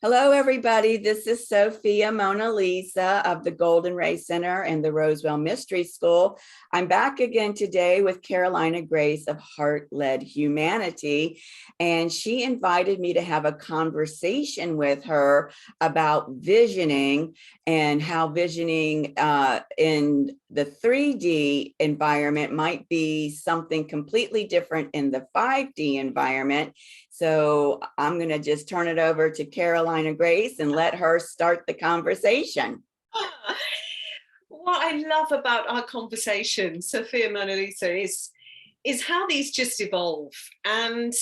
Hello, everybody. This is Sophia Mona Lisa of the Golden Ray Center and the Roswell Mystery School. I'm back again today with Carolina Grace of Heart-Led Humanity, and she invited me to have a conversation with her about visioning and how visioning in the 3D environment might be something completely different in the 5D environment. So I'm going to just turn it over to Carolina Grace and let her start the conversation. What I love about our conversation, Sophia Mona Lisa, is how these just evolve. And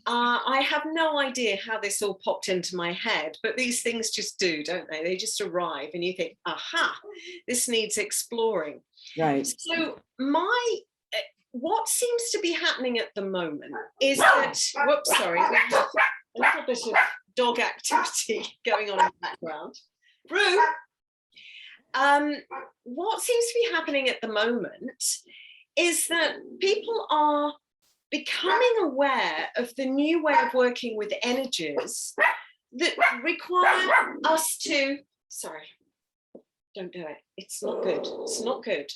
I have no idea how this all popped into my head, but these things just do, don't they? They just arrive and you think, aha, this needs exploring. Right. So what seems to be happening at the moment is that, whoops, sorry, we have a little bit of dog activity going on in the background. Rue, what seems to be happening at the moment is that people are becoming aware of the new way of working with energies that require us to, sorry, don't do it. It's not good. It's not good.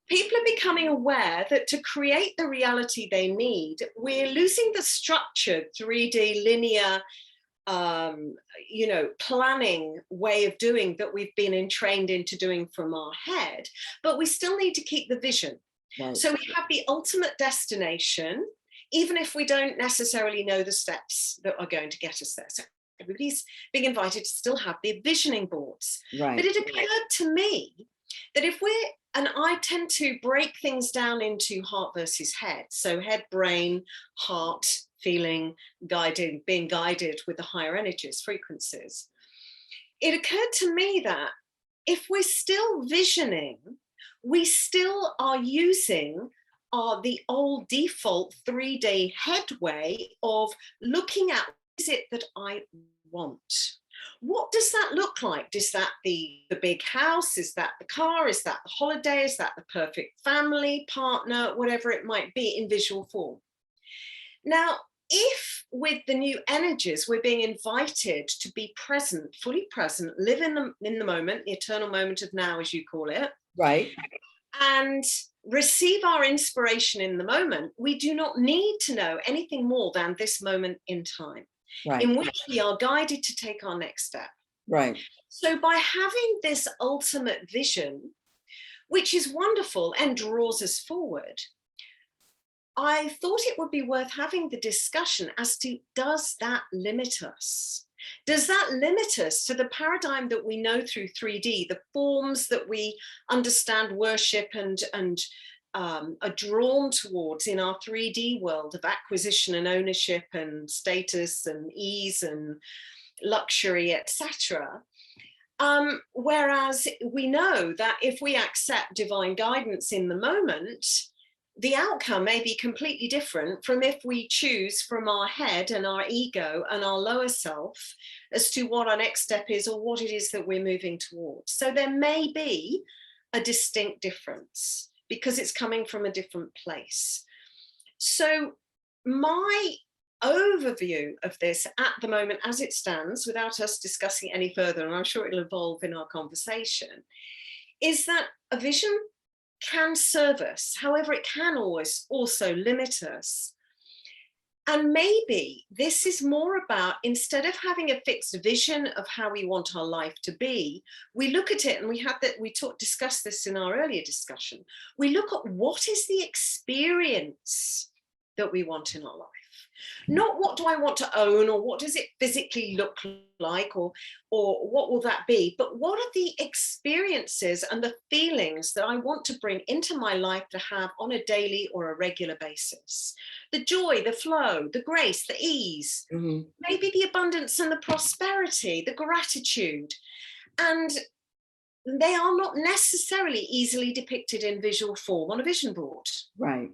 People are becoming aware that to create the reality they need, we're losing the structured 3D linear, planning way of doing that we've been entrained into doing from our head, but we still need to keep the vision. Right. So we have the ultimate destination, even if we don't necessarily know the steps that are going to get us there. So everybody's being invited to still have their visioning boards. Right. But it occurred to me that and I tend to break things down into heart versus head. So head, brain, heart, feeling, being guided with the higher energies, frequencies. It occurred to me that if we're still visioning, we still are using the old default 3D head way of looking at what is it that I want. What does that look like? Is that the big house? Is that the car? Is that the holiday? Is that the perfect family, partner, whatever it might be in visual form? Now, if with the new energies, we're being invited to be present, fully present, live in the moment, the eternal moment of now, as you call it. Right. And receive our inspiration in the moment, we do not need to know anything more than this moment in time. Right. In which we are guided to take our next step. Right. So by having this ultimate vision, which is wonderful and draws us forward, I thought it would be worth having the discussion as to, does that limit us? Does that limit us to the paradigm that we know through 3D, the forms that we understand, worship and are drawn towards in our 3D world of acquisition and ownership and status and ease and luxury, etc. Whereas we know that if we accept divine guidance in the moment, the outcome may be completely different from if we choose from our head and our ego and our lower self as to what our next step is or what it is that we're moving towards. So there may be a distinct difference, because it's coming from a different place. So my overview of this at the moment as it stands, without us discussing any further, and I'm sure it'll evolve in our conversation, is that a vision can serve us. However, it can always also limit us. And maybe this is more about, instead of having a fixed vision of how we want our life to be, we look at it, and we discussed this in our earlier discussion. We look at what is the experience that we want in our life. Not what do I want to own, or what does it physically look like, or what will that be, but what are the experiences and the feelings that I want to bring into my life to have on a daily or a regular basis. The joy, the flow, the grace, the ease, maybe the abundance and the prosperity, the gratitude. And they are not necessarily easily depicted in visual form on a vision board. Right.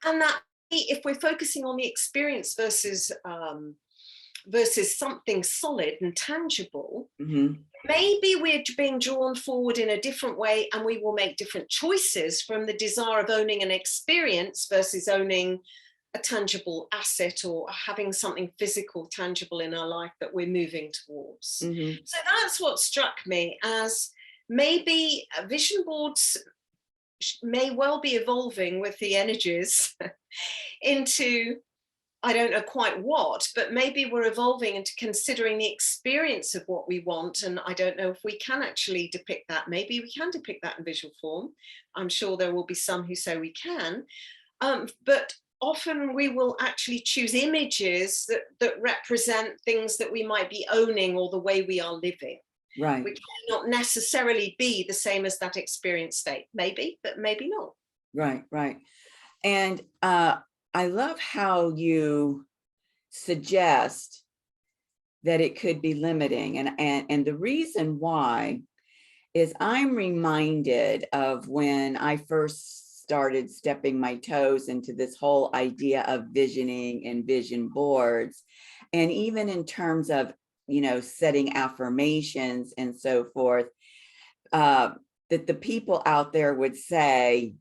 And that if we're focusing on the experience versus something solid and tangible, maybe we're being drawn forward in a different way, and we will make different choices from the desire of owning an experience versus owning a tangible asset or having something physical, tangible in our life that we're moving towards. Mm-hmm. So that's what struck me as maybe vision boards may well be evolving with the energies into, I don't know quite what, but maybe we're evolving into considering the experience of what we want. And I don't know if we can actually depict that. Maybe we can depict that in visual form. I'm sure there will be some who say we can. But often we will actually choose images that represent things that we might be owning or the way we are living. Right. Which may not necessarily be the same as that experience state. Maybe, but maybe not. Right, right. And I love how you suggest that it could be limiting. And the reason why is I'm reminded of when I first started stepping my toes into this whole idea of visioning and vision boards. And even in terms of, setting affirmations and so forth, that the people out there would say,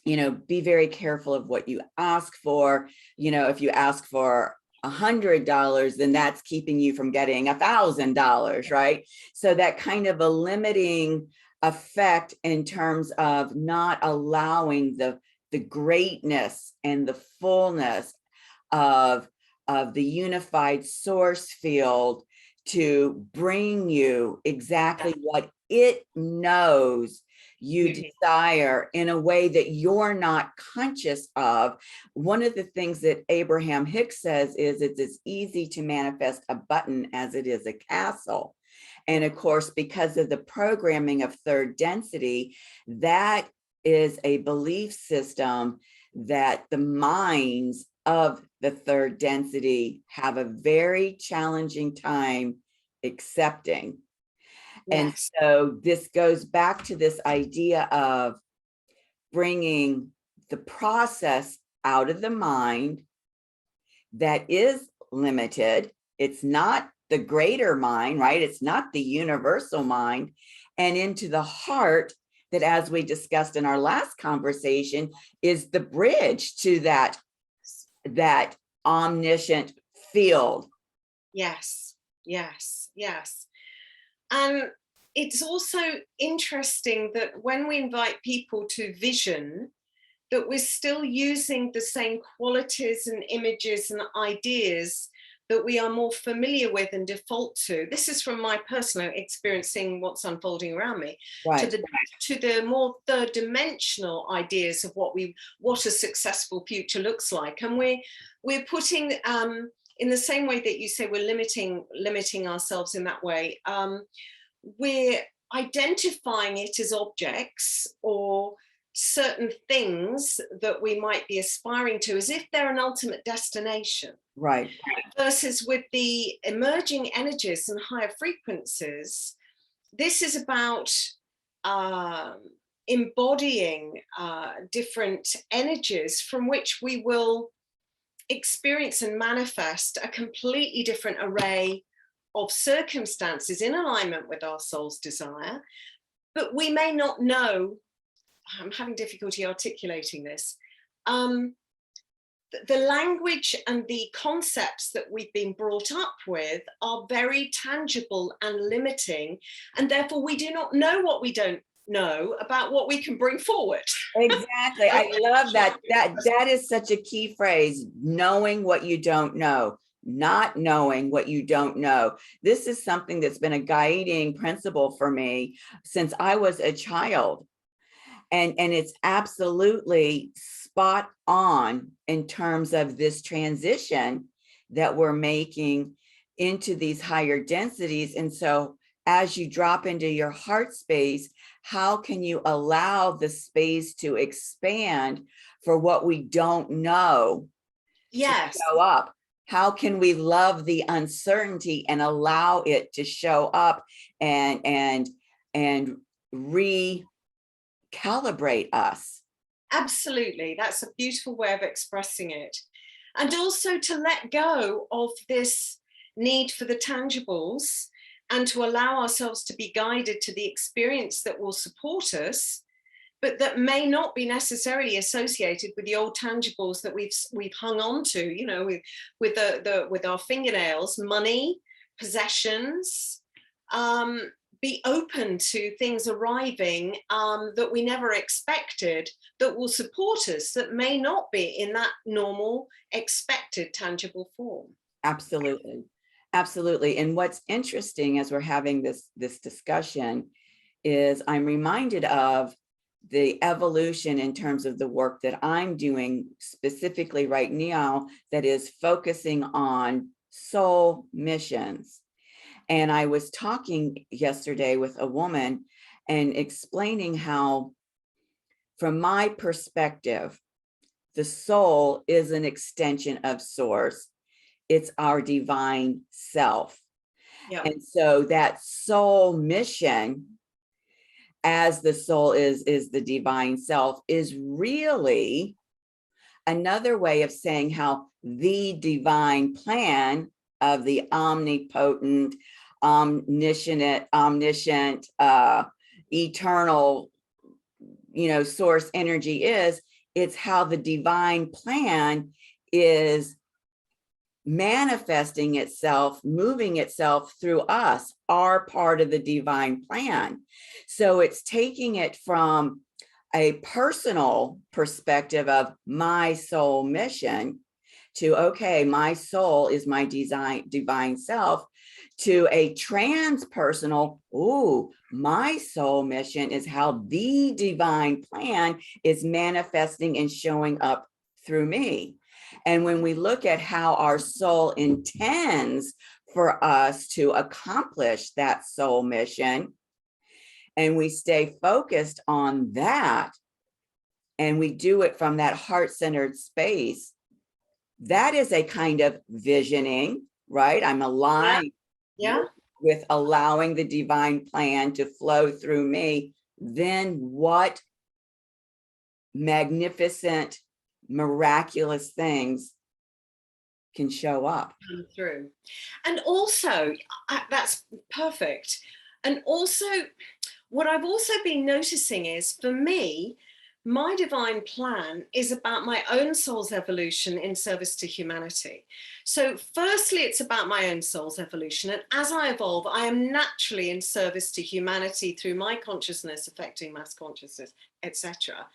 be very careful of what you ask for. If you ask for $100, then that's keeping you from getting $1,000, right? So that kind of a limiting effect in terms of not allowing the greatness and the fullness of the unified source field to bring you exactly what it knows you desire in a way that you're not conscious of. One of the things that Abraham Hicks says is it's as easy to manifest a button as it is a castle. And of course, because of the programming of third density, that is a belief system that the minds of the third density have a very challenging time accepting. Yes. And so this goes back to this idea of bringing the process out of the mind that is limited. It's not the greater mind, right? It's not the universal mind, and into the heart that, as we discussed in our last conversation, is the bridge to that omniscient field. Yes, yes, yes. And it's also interesting that when we invite people to vision, that we're still using the same qualities and images and ideas that we are more familiar with and default to. This is from my personal experiencing what's unfolding around me, right, to the more third dimensional ideas of what a successful future looks like. And we're putting in the same way that you say we're limiting ourselves in that way, we're identifying it as objects or certain things that we might be aspiring to as if they're an ultimate destination. Right. Versus with the emerging energies and higher frequencies, this is about embodying different energies from which we will experience and manifest a completely different array of circumstances in alignment with our soul's desire. But we may not know, I'm having difficulty articulating this, the language and the concepts that we've been brought up with are very tangible and limiting, and therefore we do not know what we don't know about what we can bring forward. Exactly. I love that. That is such a key phrase, knowing what you don't know, not knowing what you don't know. This is something that's been a guiding principle for me since I was a child. And it's absolutely spot on in terms of this transition that we're making into these higher densities. And so as you drop into your heart space, how can you allow the space to expand for what we don't know? Yes. To show up? How can we love the uncertainty and allow it to show up and recalibrate us? Absolutely. That's a beautiful way of expressing it. And also to let go of this need for the tangibles and to allow ourselves to be guided to the experience that will support us but that may not be necessarily associated with the old tangibles that we've hung on to, you know, with our fingernails, money, possessions. Be open to things arriving that we never expected, that will support us, that may not be in that normal, expected, tangible form. Absolutely. Absolutely. And what's interesting as we're having this discussion is I'm reminded of the evolution in terms of the work that I'm doing specifically right now that is focusing on soul missions. And I was talking yesterday with a woman and explaining how, from my perspective, the soul is an extension of source. It's our divine self. Yeah. And so that soul mission, as the soul is the divine self, is really another way of saying how the divine plan of the omnipotent, omniscient, eternal, source energy is. It's how the divine plan is manifesting itself, moving itself through us, our part of the divine plan. So it's taking it from a personal perspective of my soul mission to, okay, my soul is my divine self, to a transpersonal, ooh, my soul mission is how the divine plan is manifesting and showing up through me. And when we look at how our soul intends for us to accomplish that soul mission, and we stay focused on that, and we do it from that heart-centered space, that is a kind of visioning, right? I'm aligned with allowing the divine plan to flow through me. Then what magnificent, miraculous things can show up. Come through. And also, that's perfect. And also, what I've also been noticing is, for me, my divine plan is about my own soul's evolution in service to humanity. So firstly, it's about my own soul's evolution. And as I evolve, I am naturally in service to humanity through my consciousness affecting mass consciousness, etc.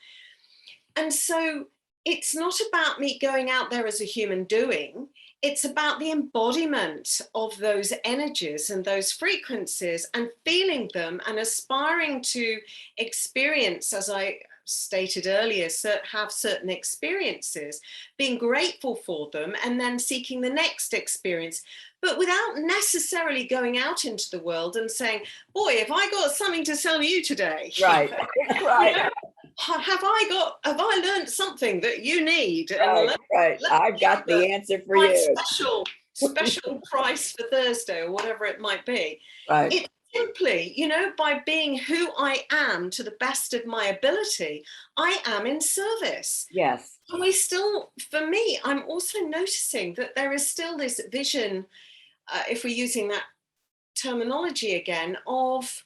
And so it's not about me going out there as a human doing. It's about the embodiment of those energies and those frequencies and feeling them and aspiring to experience, as I stated earlier, have certain experiences, being grateful for them, and then seeking the next experience, but without necessarily going out into the world and saying, boy, have I got something to sell you today? Right, right. You know, have I learned something that you need? Right. I've got the answer for you. Special price for Thursday or whatever it might be. Right. It's simply, by being who I am to the best of my ability, I am in service. Yes. And for me, I'm also noticing that there is still this vision, if we're using that terminology again, of,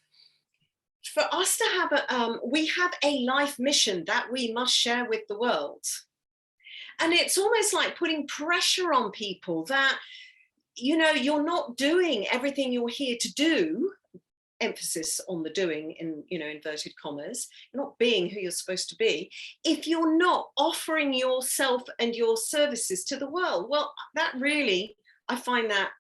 for us to have we have a life mission that we must share with the world. And it's almost like putting pressure on people that, you're not doing everything you're here to do, emphasis on the doing in, inverted commas, you're not being who you're supposed to be, if you're not offering yourself and your services to the world. Well, that really, I find that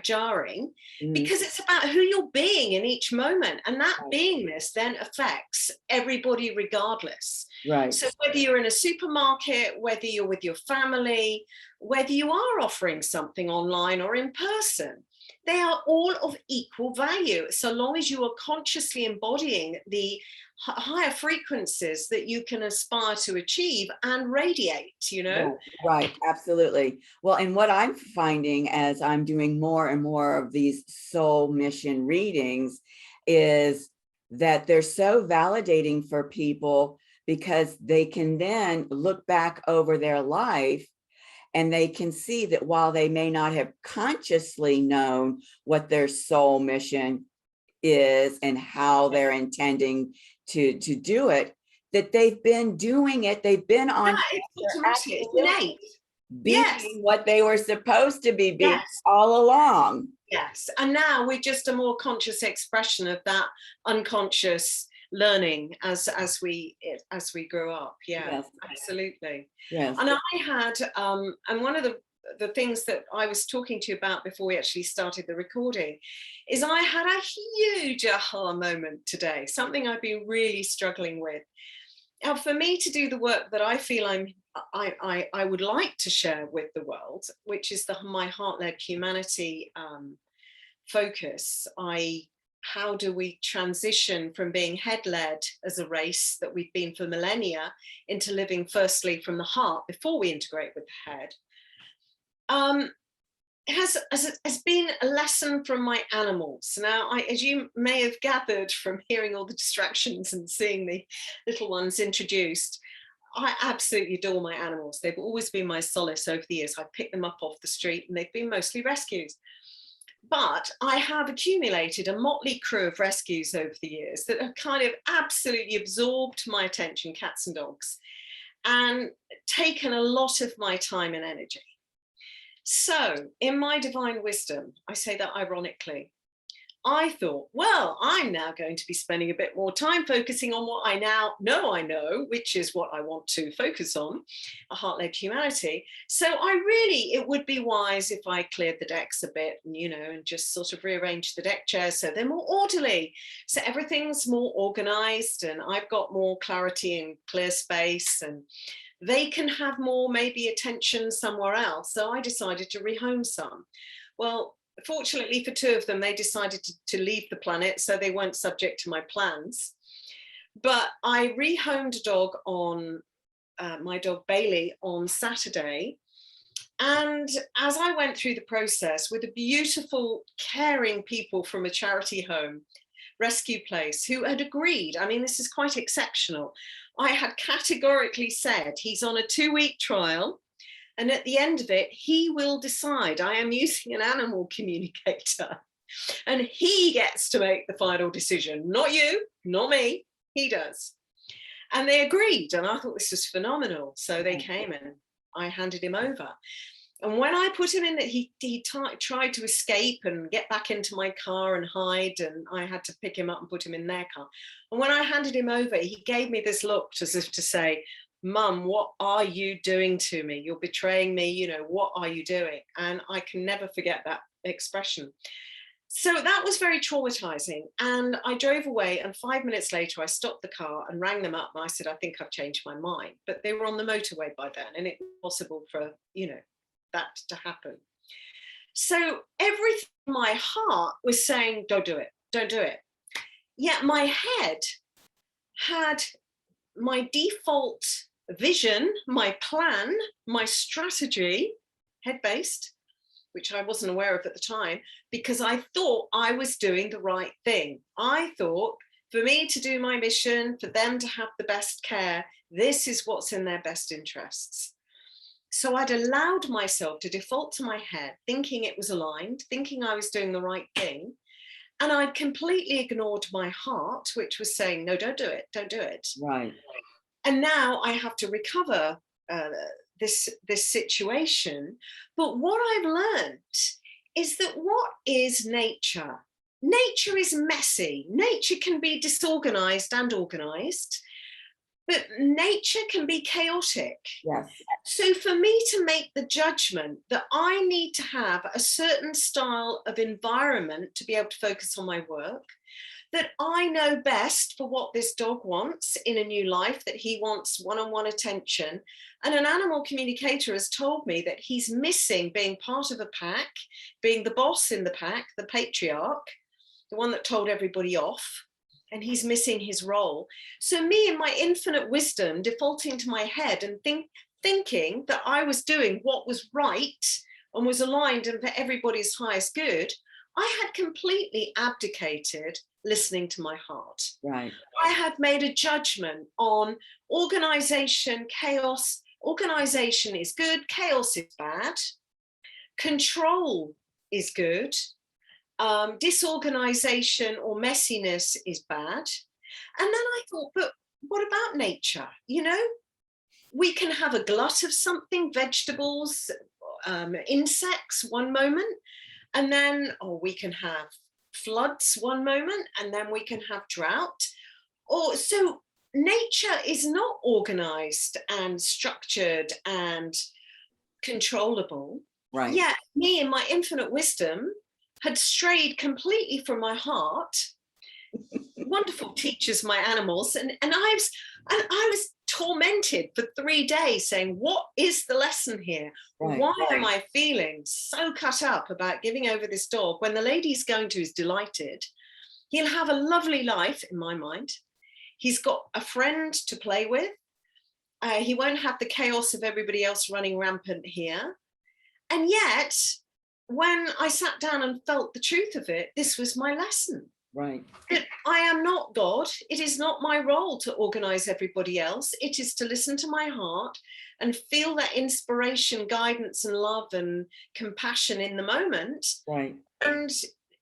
jarring, because it's about who you're being in each moment, and that beingness then affects everybody regardless. Right. So whether you're in a supermarket, whether you're with your family, whether you are offering something online or in person, they are all of equal value, so long as you are consciously embodying the higher frequencies that you can aspire to achieve and radiate, Right, absolutely. Well, and what I'm finding as I'm doing more and more of these soul mission readings is that they're so validating for people, because they can then look back over their life and they can see that while they may not have consciously known what their soul mission is and how they're intending to do it, that they've been doing it. They've been on. It's They're automatic. It's innate. Yes. being what they were supposed to be being Yes. all along. Yes. And now we're just a more conscious expression of that unconscious learning as we grow up. Yeah, Yes. absolutely. Yes. And I had and one of the things that I was talking to you about before we actually started the recording is I had a huge aha moment today, something I've been really struggling with. Now, for me to do the work that I feel I would like to share with the world, which is my heart-led humanity focus, how do we transition from being head-led as a race that we've been for millennia into living firstly from the heart before we integrate with the head, has been a lesson from my animals. Now, as you may have gathered from hearing all the distractions and seeing the little ones introduced, I absolutely adore my animals. They've always been my solace over the years. I pick them up off the street and they've been mostly rescues. But I have accumulated a motley crew of rescues over the years that have kind of absolutely absorbed my attention, cats and dogs, and taken a lot of my time and energy. So in my divine wisdom, I say that ironically, I thought, well, I'm now going to be spending a bit more time focusing on what I now know I know, which is what I want to focus on, a heart-led humanity. So it would be wise if I cleared the decks a bit and, and just sort of rearranged the deck chairs so they're more orderly. So everything's more organized and I've got more clarity and clear space and they can have more maybe attention somewhere else. So I decided to rehome some. Well, fortunately for two of them, they decided to leave the planet, so they weren't subject to my plans. But I rehomed a dog on my dog Bailey on Saturday. And as I went through the process with the beautiful, caring people from a charity home, rescue place, who had agreed, I mean, this is quite exceptional. I had categorically said he's on a 2-week trial. And at the end of it, he will decide. I am using an animal communicator and he gets to make the final decision. Not you, not me, he does. And they agreed. And I thought this was phenomenal. So they came and I handed him over. And when I put him in, he tried to escape and get back into my car and hide. And I had to pick him up and put him in their car. And when I handed him over, he gave me this look as if to say, Mum, what are you doing to me? You're betraying me. What are you doing? And I can never forget that expression. So that was very traumatizing. And I drove away. And 5 minutes later, I stopped the car and rang them up. And I said, I think I've changed my mind. But they were on the motorway by then. And it was possible for, that to happen. So everything in my heart was saying, don't do it. Don't do it. Yet my head had my default vision, my plan, my strategy, head-based, which I wasn't aware of at the time, because I thought I was doing the right thing. I thought for me to do my mission, for them to have the best care, this is what's in their best interests. So I'd allowed myself to default to my head, thinking it was aligned, thinking I was doing the right thing. And I'd completely ignored my heart, which was saying, no, don't do it. Don't do it. Right. And now I have to recover this situation. But what I've learned is that what is nature? Nature is messy. Nature can be disorganized and organized, but nature can be chaotic. Yes. So for me to make the judgment that I need to have a certain style of environment to be able to focus on my work, that I know best for what this dog wants in a new life, that he wants one-on-one attention. And an animal communicator has told me that he's missing being part of a pack, being the boss in the pack, the patriarch, the one that told everybody off, and he's missing his role. So me in my infinite wisdom, defaulting to my head and thinking that I was doing what was right and was aligned and for everybody's highest good, I had completely abdicated listening to my heart. Right. I had made a judgment on organization, chaos. Organization is good, chaos is bad. Control is good. Disorganization or messiness is bad. And then I thought, but what about nature? You know, we can have a glut of something, vegetables, insects one moment, and then, or we can have floods one moment, and then we can have drought. Or so nature is not organized and structured and controllable. Right. Yet me in my infinite wisdom had strayed completely from my heart. Wonderful teachers, my animals, and I was tormented for 3 days saying, what is the lesson here? Right. Why am I feeling so cut up about giving over this dog when the lady he's going to is delighted? He'll have a lovely life in my mind. He's got a friend to play with. He won't have the chaos of everybody else running rampant here. And yet, when I sat down and felt the truth of it, this was my lesson. Right. That I am not God. It is not my role to organize everybody else. It is to listen to my heart and feel that inspiration, guidance, and love and compassion in the moment. Right. And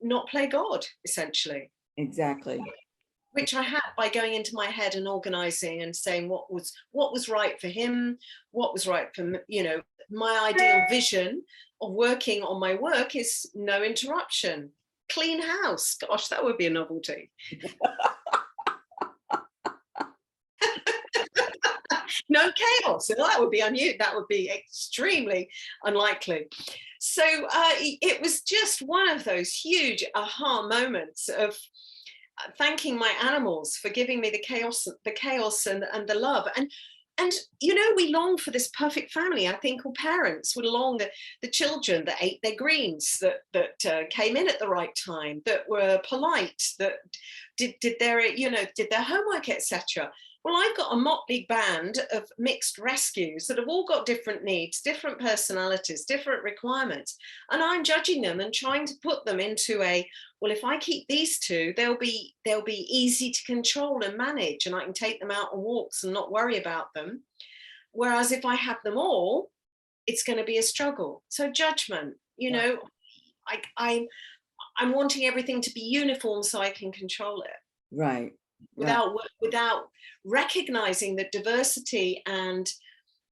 not play God, essentially. Exactly. Which I had by going into my head and organizing and saying what was right for him, what was right for, you know, my ideal vision of working on my work is no interruption, clean house. Gosh, that would be a novelty. No chaos. So that would be unusual. That would be extremely unlikely. So it was just one of those huge aha moments of thanking my animals for giving me the chaos and the love. And you know, we long for this perfect family. I think all parents would long the children that ate their greens, that came in at the right time, that were polite, that did their, you know, did their homework, etc. Well, I've got a motley band of mixed rescues that have all got different needs, different personalities, different requirements, and I'm judging them and trying to put them into a, well, if I keep these two, they'll be easy to control and manage, and I can take them out on walks and not worry about them. Whereas if I have them all, it's going to be a struggle. So judgment, you know, I'm wanting everything to be uniform so I can control it. Right. Without recognizing that diversity and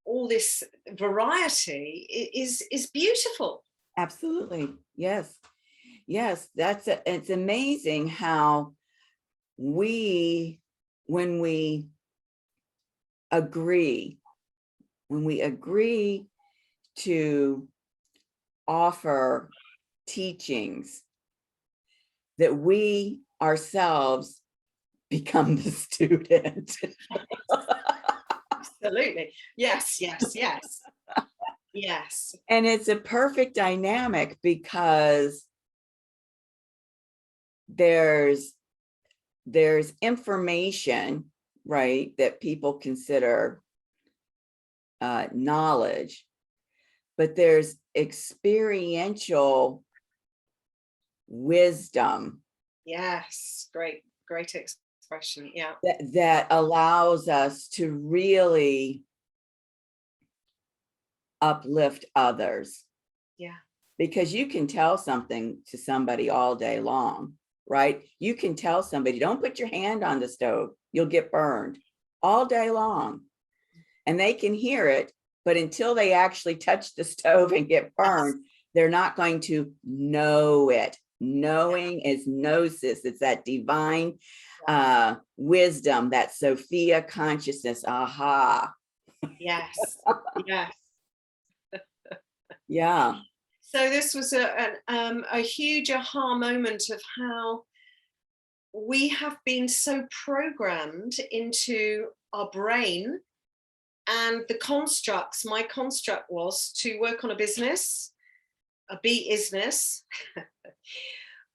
all this variety is beautiful. Absolutely. Yes. Yes. It's amazing how when we agree to offer teachings, that we ourselves become the student. Absolutely. Yes. Yes. And it's a perfect dynamic because there's information, right, that people consider knowledge, but there's experiential wisdom. Yes. Great expression. Yeah. That allows us to really uplift others. Yeah. Because you can tell something to somebody all day long, right? You can tell somebody, don't put your hand on the stove, you'll get burned, all day long. And they can hear it, but until they actually touch the stove and get burned, they're not going to know it. Knowing is gnosis. It's that divine wisdom, that Sophia consciousness. Aha. Yes. Yes. Yeah. So this was a huge aha moment of how we have been so programmed into our brain and the constructs. My construct was to work on a business, a business.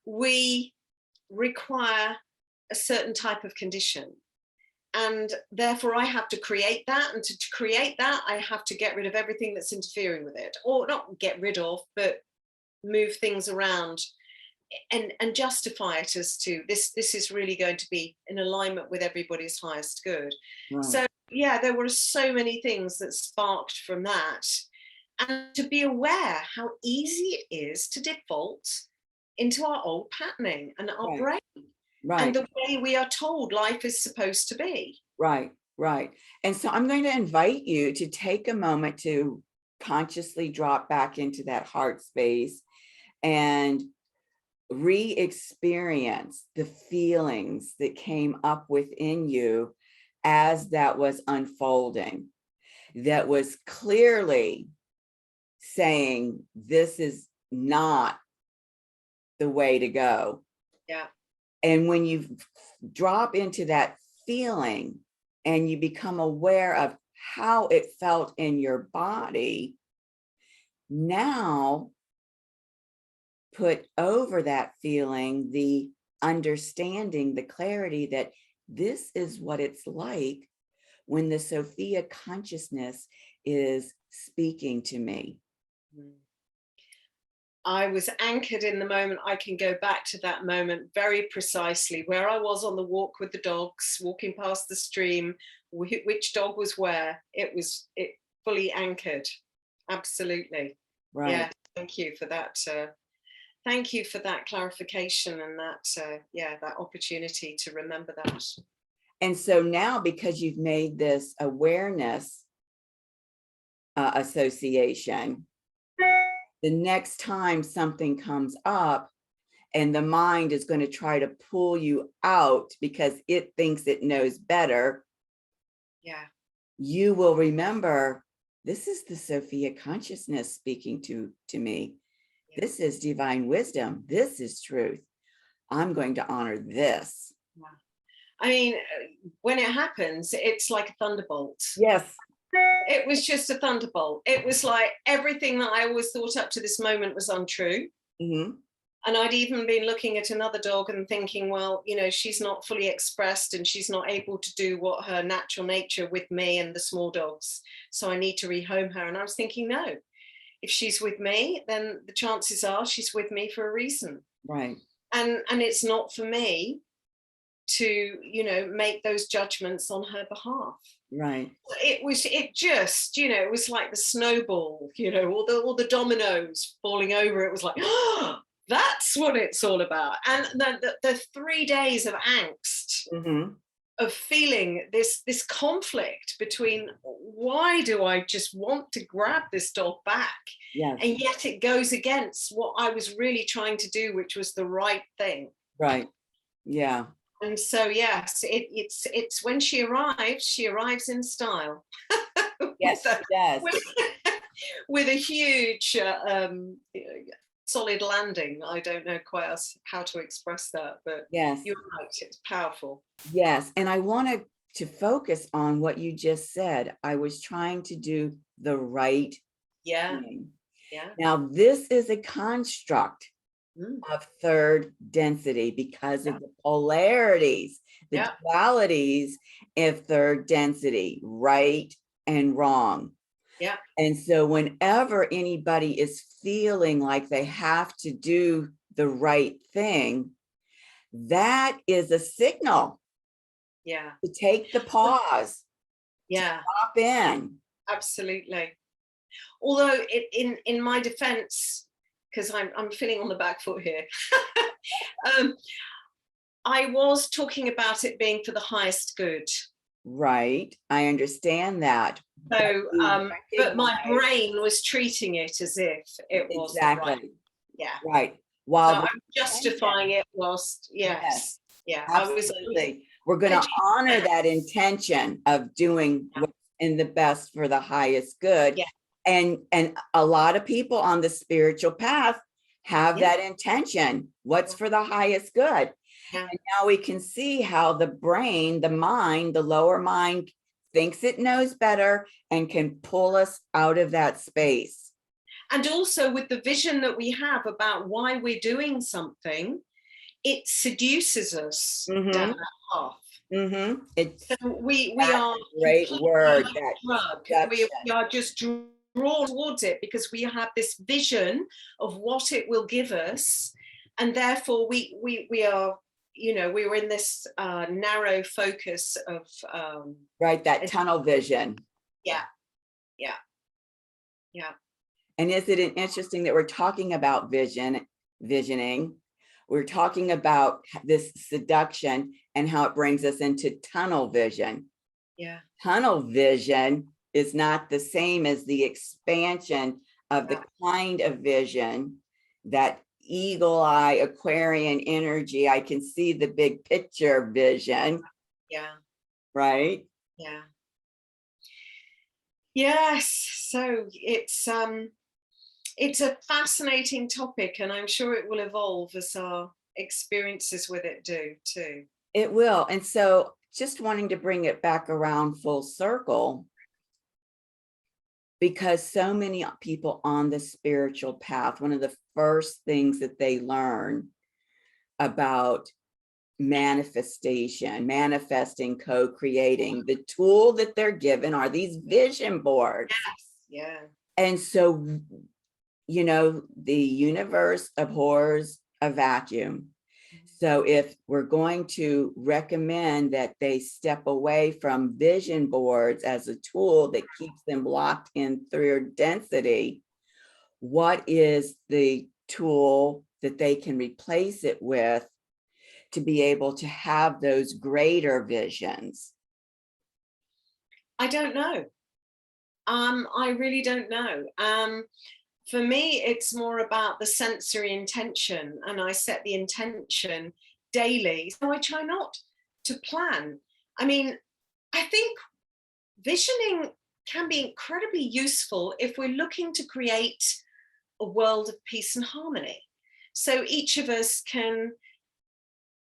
We require a certain type of condition. And therefore I have to create that. And to create that, I have to get rid of everything that's interfering with it, or not get rid of, but move things around and justify it as to this is really going to be in alignment with everybody's highest good. Right. So yeah, there were so many things that sparked from that. And to be aware how easy it is to default into our old patterning and our brain. Right. And the way we are told life is supposed to be. Right, right. And so I'm going to invite you to take a moment to consciously drop back into that heart space and re-experience the feelings that came up within you as that was unfolding, that was clearly saying, this is not the way to go. Yeah. And when you drop into that feeling and you become aware of how it felt in your body, now put over that feeling the understanding, the clarity that this is what it's like when the Sophia consciousness is speaking to me. I was anchored in the moment. I can go back to that moment very precisely, where I was on the walk with the dogs, walking past the stream, which dog was where. It fully anchored. Absolutely. Right. Yeah. Thank you for that. Thank you for that clarification and that, that opportunity to remember that. And so now, because you've made this awareness association, the next time something comes up and the mind is going to try to pull you out because it thinks it knows better, yeah, you will remember, this is the Sophia consciousness speaking to me. Yeah. This is divine wisdom. This is truth. I'm going to honor this. Yeah. I mean, when it happens, it's like a thunderbolt. Yes. It was just a thunderbolt. It was like everything that I always thought up to this moment was untrue. Mm-hmm. And I'd even been looking at another dog and thinking, well, you know, she's not fully expressed and she's not able to do what her natural nature with me and the small dogs. So I need to rehome her. And I was thinking, no, if she's with me, then the chances are she's with me for a reason. Right. And it's not for me to, you know, make those judgments on her behalf. Right. It just, you know, it was like the snowball, you know, all the dominoes falling over. It was like, oh, that's what it's all about. And the 3 days of angst, mm-hmm. of feeling this conflict between, why do I just want to grab this dog back? Yes. And yet it goes against what I was really trying to do, which was the right thing. Right. Yeah. And so, yes, it's when she arrives in style. Yes, she does. With a huge solid landing. I don't know quite how to express that, but yes, you're right, it's powerful. Yes, and I wanted to focus on what you just said. I was trying to do the right thing. Yeah. Now, this is a construct of third density because of the polarities, the dualities of third density, right and wrong. Yeah. And so whenever anybody is feeling like they have to do the right thing, that is a signal. Yeah. To take the pause. Yeah. To stop in. Absolutely. Although in my defense, because I'm feeling on the back foot here, I was talking about it being for the highest good. Right. I understand that. So, but my brain was treating it as if it was exactly. Right. Yeah. Right. While so I'm justifying it whilst, yes. Yeah. Absolutely. We're going to honor that intention of doing what's in the best for the highest good. Yeah. And a lot of people on the spiritual path have that intention. What's for the highest good? Yeah. And now we can see how the brain, the mind, the lower mind thinks it knows better and can pull us out of that space. And also with the vision that we have about why we're doing something, it seduces us down that path. Mm-hmm. So we are a great word. We are just drawn towards it because we have this vision of what it will give us, and therefore we are, you know, we were in this narrow focus of right, that tunnel vision. Yeah. And is it interesting that we're talking about visioning? We're talking about this seduction and how it brings us into tunnel vision. Yeah. Tunnel vision is not the same as the expansion of the kind of vision that eagle eye Aquarian energy. I can see the big picture vision. Yeah. Right. Yeah. Yes. So it's a fascinating topic, and I'm sure it will evolve as our experiences with it do too. It will. And so just wanting to bring it back around full circle, because so many people on the spiritual path, one of the first things that they learn about manifestation, manifesting, co-creating, the tool that they're given are these vision boards. Yeah. And so, you know, the universe abhors a vacuum. So if we're going to recommend that they step away from vision boards as a tool that keeps them locked in through density, what is the tool that they can replace it with to be able to have those greater visions? I don't know. I really don't know. For me, it's more about the sensory intention, and I set the intention daily. So I try not to plan. I mean, I think visioning can be incredibly useful if we're looking to create a world of peace and harmony. So each of us can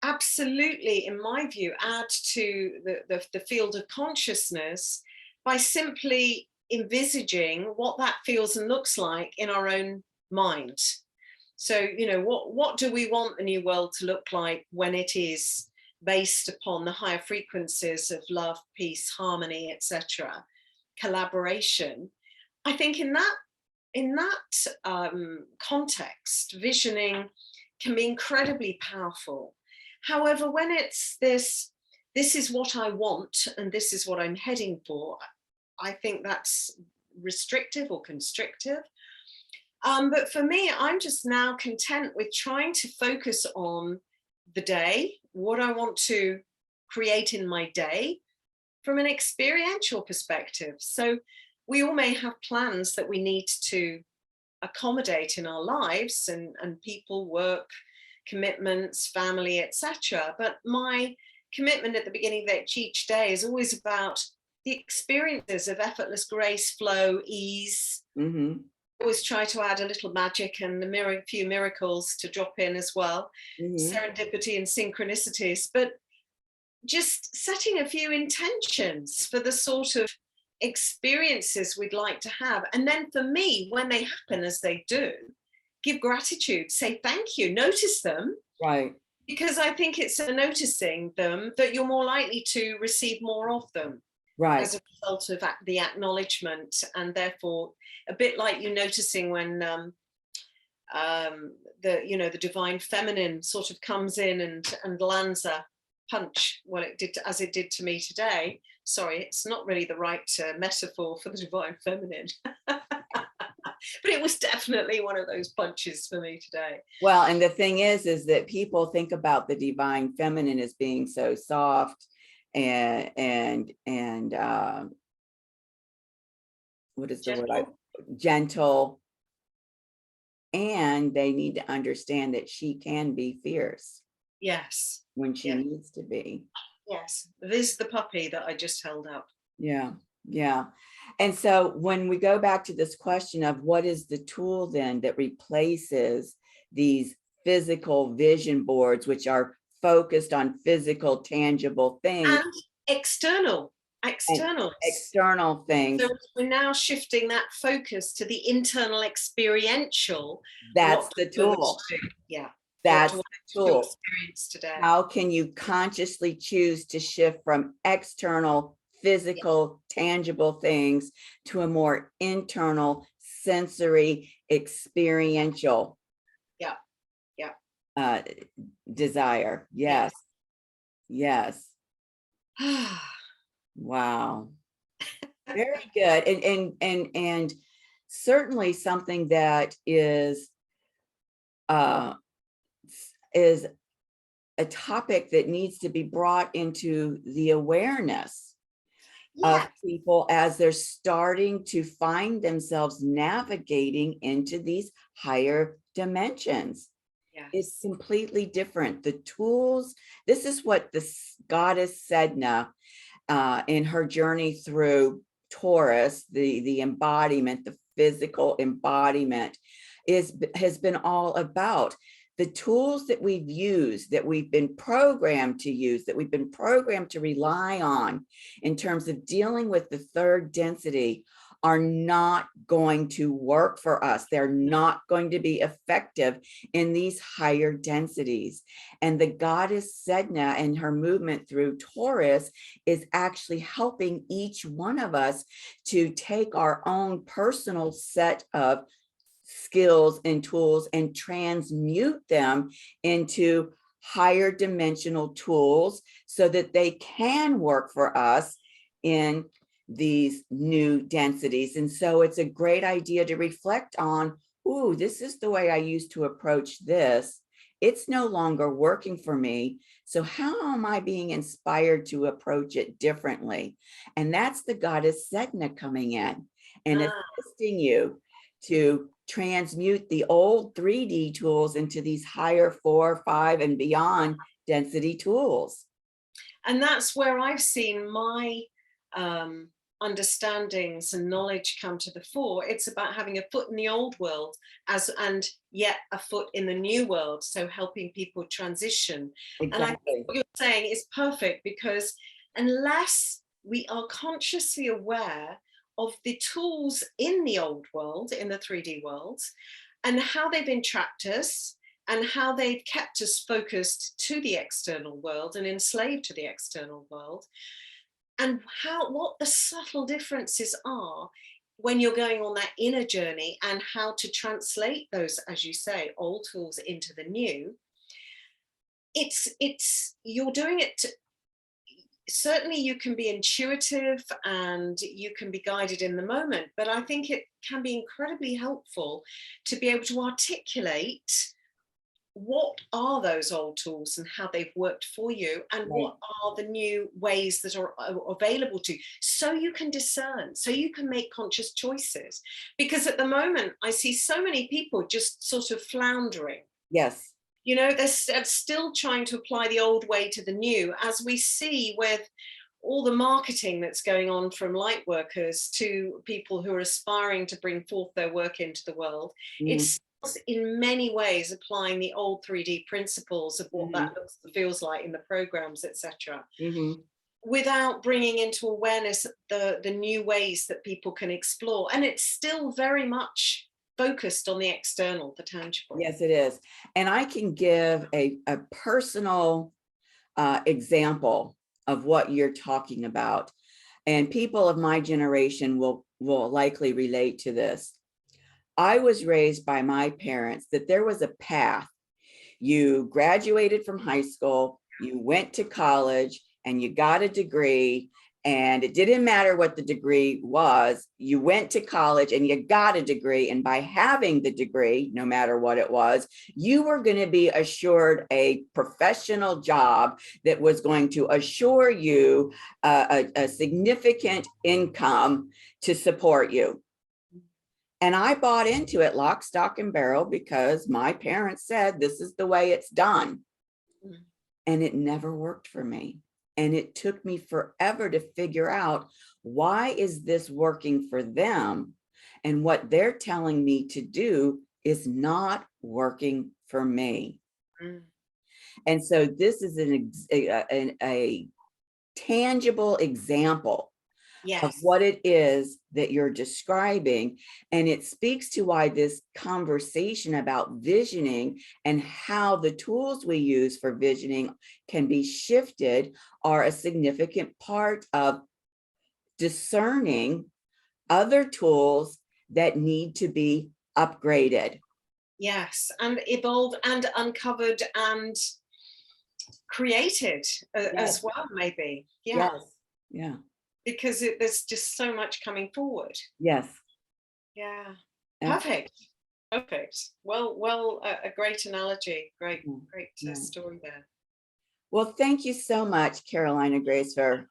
absolutely, in my view, add to the field of consciousness by simply envisaging what that feels and looks like in our own mind. So, you know, what do we want the new world to look like when it is based upon the higher frequencies of love, peace, harmony, etc., collaboration? I think in that context, visioning can be incredibly powerful. However, when it's this is what I want and this is what I'm heading for, I think that's restrictive or constrictive. But for me, I'm just now content with trying to focus on the day, what I want to create in my day from an experiential perspective. So we all may have plans that we need to accommodate in our lives, and people, work, commitments, family, etc. But my commitment at the beginning of each day is always about the experiences of effortless grace, flow, ease. Mm-hmm. Always try to add a little magic and a few miracles to drop in as well, serendipity and synchronicities, but just setting a few intentions for the sort of experiences we'd like to have. And then for me, when they happen, as they do, give gratitude, say thank you, notice them. Right. Because I think it's noticing them that you're more likely to receive more of them. Right. As a result of the acknowledgement, and therefore a bit like you noticing when the divine feminine sort of comes in and lands a punch. Well, it did, as it did to me today. Sorry, it's not really the right metaphor for the divine feminine. But it was definitely one of those punches for me today. Well, and the thing is that people think about the divine feminine as being so soft and what is the word? Gentle. And they need to understand that she can be fierce. Yes. When she needs to be. Yes. This is the puppy that I just held up. Yeah. Yeah. And so when we go back to this question of what is the tool then that replaces these physical vision boards, which are focused on physical, tangible things. And external things. So we're now shifting that focus to the internal experiential. That's the tool. Yeah. That's the tool. Experience today. How can you consciously choose to shift from external, physical, tangible things to a more internal, sensory, experiential desire? Yes. Yes. Wow. Very good. And certainly something that is a topic that needs to be brought into the awareness of Yeah. people as they're starting to find themselves navigating into these higher dimensions. It's Yes. completely different. The tools, this is what the goddess Sedna, in her journey through Taurus, the embodiment, the physical embodiment, has been all about. The tools that we've used, that we've been programmed to use, that we've been programmed to rely on in terms of dealing with the third density, are not going to work for us. They're not going to be effective in these higher densities. And the goddess Sedna and her movement through Taurus is actually helping each one of us to take our own personal set of skills and tools and transmute them into higher dimensional tools so that they can work for us in these new densities. And so it's a great idea to reflect on, ooh, this is the way I used to approach this. It's no longer working for me. So how am I being inspired to approach it differently? And that's the goddess Sedna coming in and Ah, assisting you to transmute the old 3D tools into these higher 4, 5, and beyond density tools. and that's where I've seen my um, understandings and knowledge come to the fore. It's about having a foot in the old world and yet a foot in the new world. So helping people transition. And I think Exactly. what you're saying is perfect, because unless we are consciously aware of the tools in the old world, in the 3D world, and how they've entrapped us, and how they've kept us focused to the external world and enslaved to the external world, and what the subtle differences are when you're going on that inner journey, and how to translate those, as you say, old tools into the new. It's you're doing it to, certainly you can be intuitive and you can be guided in the moment, but I think it can be incredibly helpful to be able to articulate what are those old tools and how they've worked for you, and Right. what are the new ways that are available to you, so you can discern, so you can make conscious choices. Because at the moment I see so many people just sort of floundering. Yes. You know, they're still trying to apply the old way to the new, as we see with all the marketing that's going on from light workers to people who are aspiring to bring forth their work into the world. Mhm. It's in many ways applying the old 3D principles of what that Mhm. looks and feels like in the programs, etc., Mhm. without bringing into awareness the new ways that people can explore. And it's still very much focused on the external, the tangible. Yes, it is. And I can give a personal example of what you're talking about. And people of my generation will likely relate to this. I was raised by my parents that there was a path. You graduated from high school, you went to college, and you got a degree. And it didn't matter what the degree was, you went to college and you got a degree. And by having the degree, no matter what it was, you were going to be assured a professional job that was going to assure you a significant income to support you. And I bought into it lock, stock, and barrel because my parents said this is the way it's done. Mm. And it never worked for me. And it took me forever to figure out, why is this working for them? And what they're telling me to do is not working for me. Mm. And so this is a tangible example of Yes. what it is that you're describing. And it speaks to why this conversation about visioning and how the tools we use for visioning can be shifted are a significant part of discerning other tools that need to be upgraded. Yes, and evolved and uncovered and created Yes, as well, maybe. Yeah, yes, yeah, because there's just so much coming forward. yes, Yeah, absolutely. perfect, perfect. Well, a great analogy, great Yeah. story there. Well, thank you so much, Carolina Grace, for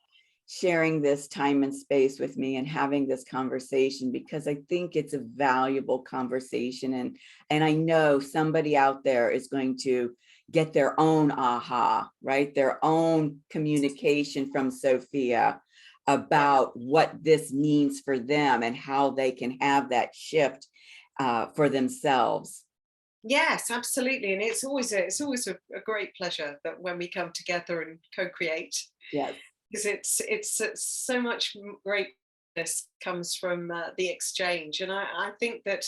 sharing this time and space with me and having this conversation, because I think it's a valuable conversation. And I know somebody out there is going to get their own aha, right? Their own communication from Sophia about what this means for them and how they can have that shift for themselves. Yes, absolutely. And it's always a great pleasure that when we come together and co-create, Yes. because it's so much greatness comes from the exchange, and I think that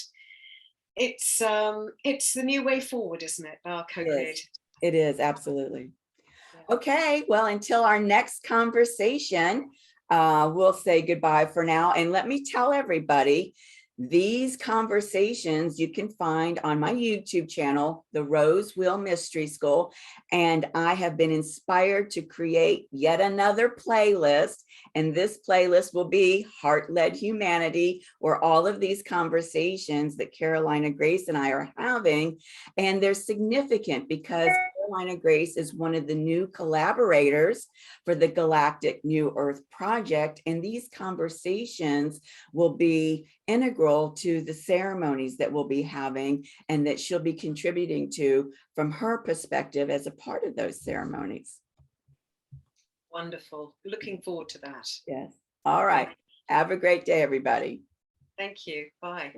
it's the new way forward, isn't it? Our co-creative. It is, absolutely. Yeah. Okay, well, until our next conversation, we'll say goodbye for now. And let me tell everybody, these conversations you can find on my YouTube channel, the Rosewell Mystery School. And I have been inspired to create yet another playlist. And this playlist will be Heart-Led Humanity, where all of these conversations that Carolina Grace and I are having, and they're significant because Carolina Grace is one of the new collaborators for the Galactic New Earth Project. And these conversations will be integral to the ceremonies that we'll be having and that she'll be contributing to from her perspective as a part of those ceremonies. Wonderful. Looking forward to that. Yes. All right. Have a great day, everybody. Thank you. Bye.